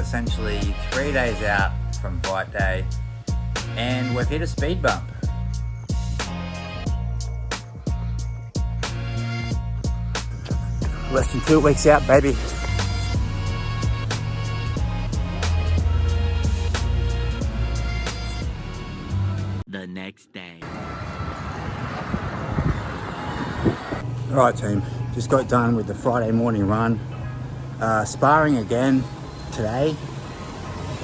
essentially 3 days out from fight day, and we've hit a speed bump. Less than 2 weeks out, baby. The next day. Alright team, just got done with the Friday morning run. Sparring again today,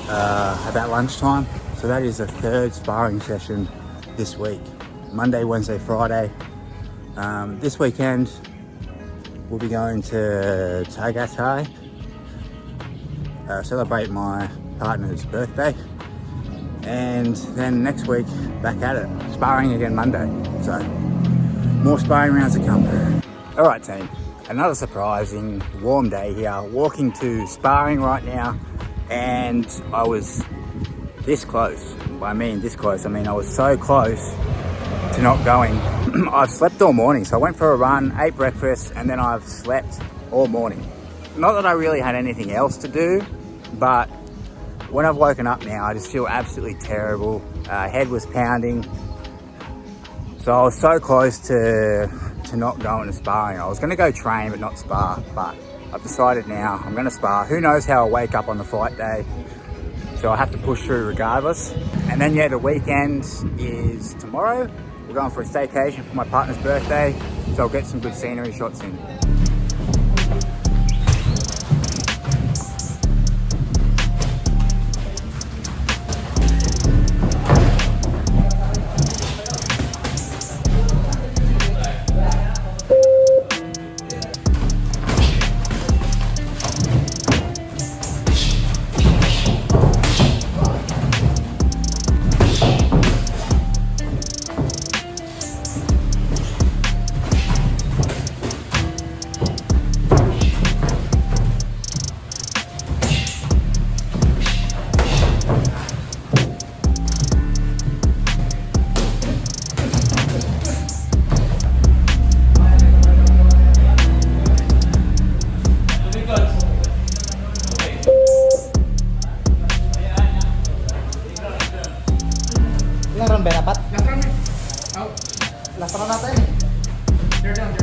about lunchtime. So that is the third sparring session this week. Monday, Wednesday, Friday. This weekend we'll be going to Tagaytay, celebrate my partner's birthday. And then next week, back at it. Sparring again Monday. So, more sparring rounds to come. Alright team, another surprising warm day here. Walking to sparring right now, and I was this close. By I mean this close, I mean I was so close to not going. I've slept all morning, so I went for a run, ate breakfast, and then I've slept all morning. Not that I really had anything else to do, but when I've woken up now, I just feel absolutely terrible. Head was pounding. So I was so close to not going to sparring. I was gonna go train but not spar, but I've decided now I'm gonna spar. Who knows how I'll wake up on the fight day. So I have to push through regardless. And then yeah, the weekend is tomorrow. We're going for a staycation for my partner's birthday. So I'll get some good scenery shots in. Last round natin. Third round.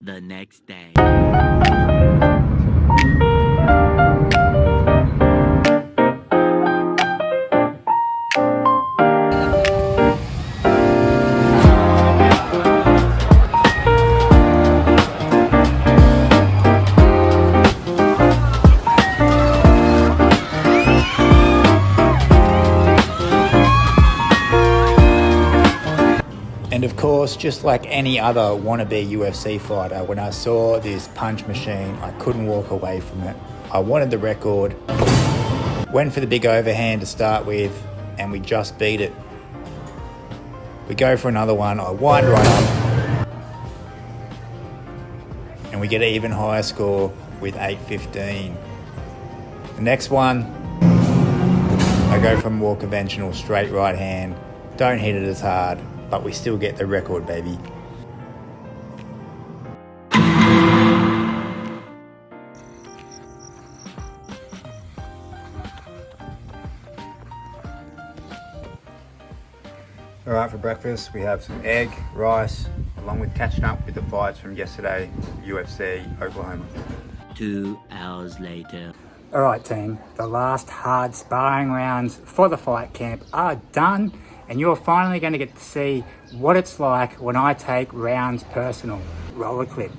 The next day. And of course, just like any other wannabe UFC fighter, when I saw this punch machine, I couldn't walk away from it. I wanted the record. Went for the big overhand to start with, and we just beat it. We go for another one, I wind right up, and we get an even higher score with 8-15. The next one, I go from more conventional straight right hand, don't hit it as hard, but we still get the record, baby. All right, for breakfast, we have some egg, rice, along with catching up with the fights from yesterday, UFC Oklahoma. 2 hours later. All right, team, the last hard sparring rounds for the fight camp are done, and you're finally going to get to see what it's like when I take rounds personal. Roll a clip.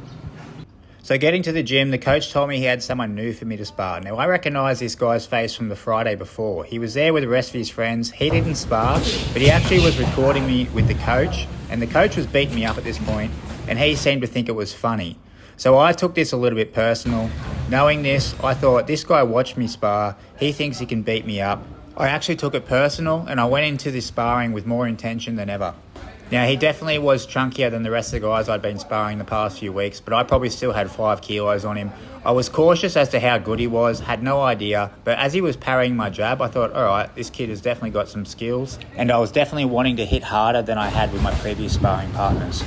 So getting to the gym, the coach told me he had someone new for me to spar. Now, I recognise this guy's face from the Friday before. He was there with the rest of his friends. He didn't spar, but he actually was recording me with the coach, and the coach was beating me up at this point, and he seemed to think it was funny. So I took this a little bit personal. Knowing this, I thought, this guy watched me spar. He thinks he can beat me up. I actually took it personal, and I went into this sparring with more intention than ever. Now, he definitely was chunkier than the rest of the guys I'd been sparring the past few weeks, but I probably still had 5 kilos on him. I was cautious as to how good he was, had no idea, but as he was parrying my jab, I thought, all right, this kid has definitely got some skills, and I was definitely wanting to hit harder than I had with my previous sparring partners.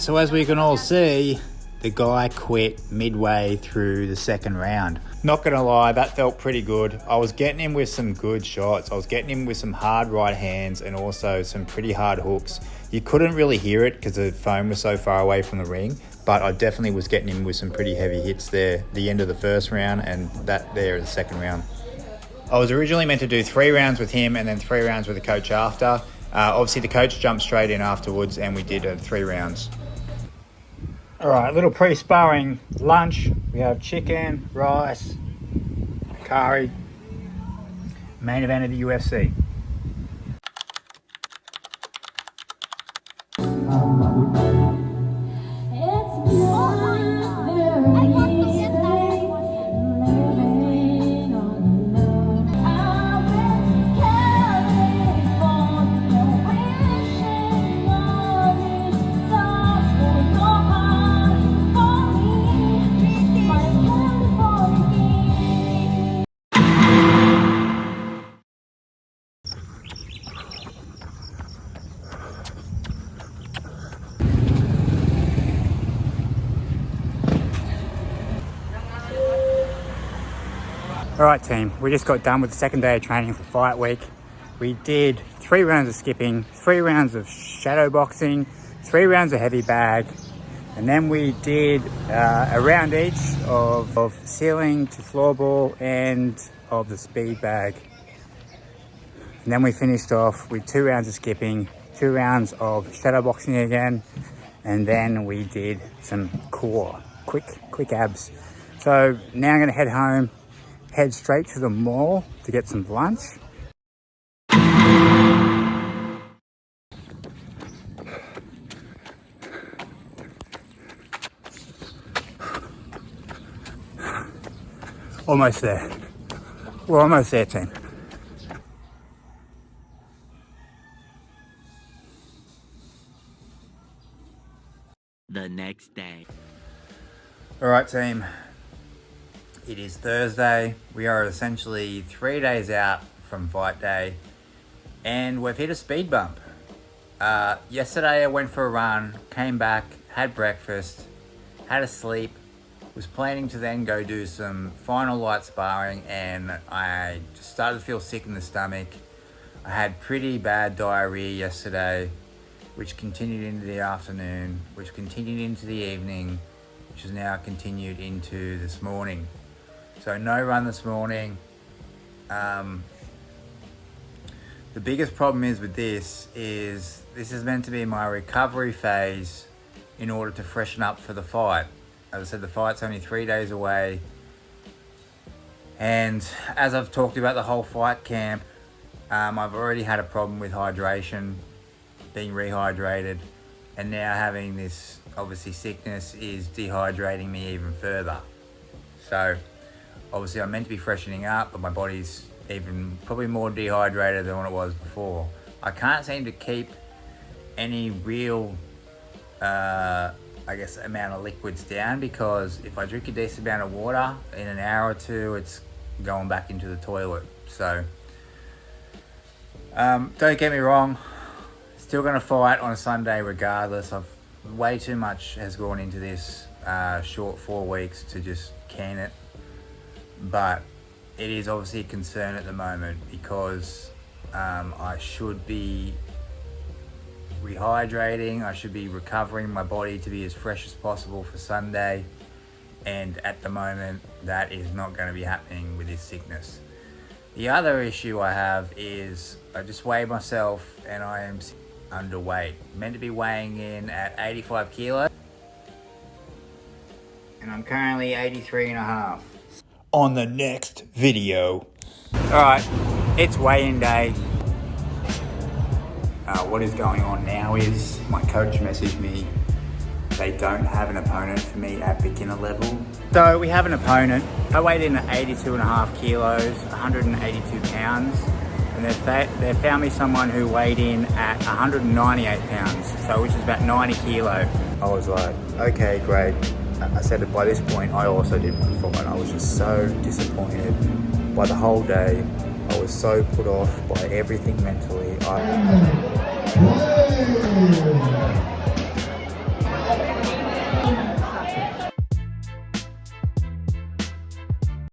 So as we can all see, the guy quit midway through the second round. Not gonna lie, that felt pretty good. I was getting him with some good shots. I was getting him with some hard right hands and also some pretty hard hooks. You couldn't really hear it because the foam was so far away from the ring, but I definitely was getting him with some pretty heavy hits there, the end of the first round and that there, the second round. I was originally meant to do 3 rounds with him and then 3 rounds with the coach after. Obviously the coach jumped straight in afterwards and we did 3 rounds. All right, little pre-sparring lunch. We have chicken, rice, curry, main event of the UFC. All right team, we just got done with the second day of training for fight week. We did 3 rounds of skipping, 3 rounds of shadow boxing, 3 rounds of heavy bag, and then we did a round each of ceiling to floorball and of the speed bag. And then we finished off with 2 rounds of skipping, 2 rounds of shadow boxing again, and then we did some core, quick abs. So now I'm gonna head home, head straight to the mall to get some lunch. Almost there. We're almost there, team. The next day. All right, team. It is Thursday. We are essentially 3 days out from fight day and we've hit a speed bump. Yesterday I went for a run, came back, had breakfast, had a sleep, was planning to then go do some final light sparring and I just started to feel sick in the stomach. I had pretty bad diarrhea yesterday, which continued into the afternoon, which continued into the evening, which has now continued into this morning. So no run this morning. The biggest problem is with this is meant to be my recovery phase in order to freshen up for the fight. As I said, the fight's only 3 days away. And as I've talked about the whole fight camp, I've already had a problem with hydration, being rehydrated, and now having this, obviously sickness is dehydrating me even further. So obviously I'm meant to be freshening up, but my body's even probably more dehydrated than what it was before. I can't seem to keep any real, I guess, amount of liquids down, because if I drink a decent amount of water in an hour or two, it's going back into the toilet. So don't get me wrong, still gonna fight on a Sunday regardless. Way too much has gone into this short 4 weeks to just can it. But it is obviously a concern at the moment because I should be rehydrating, I should be recovering my body to be as fresh as possible for Sunday, and at the moment that is not going to be happening with this sickness. The other issue I have is I just weighed myself and I am underweight. Meant to be weighing in at 85 kilos and I'm currently 83.5. On the next video. Alright, it's weigh-in day. What is going on now is my coach messaged me. They don't have an opponent for me at beginner level. So we have an opponent. I weighed in at 82.5 kilos, 182 pounds. And they've found me someone who weighed in at 198 pounds, so which is about 90 kilo. I was like, okay, great. I said that by this point, I also didn't want to fight. I was just so disappointed by the whole day. I was so put off by everything mentally.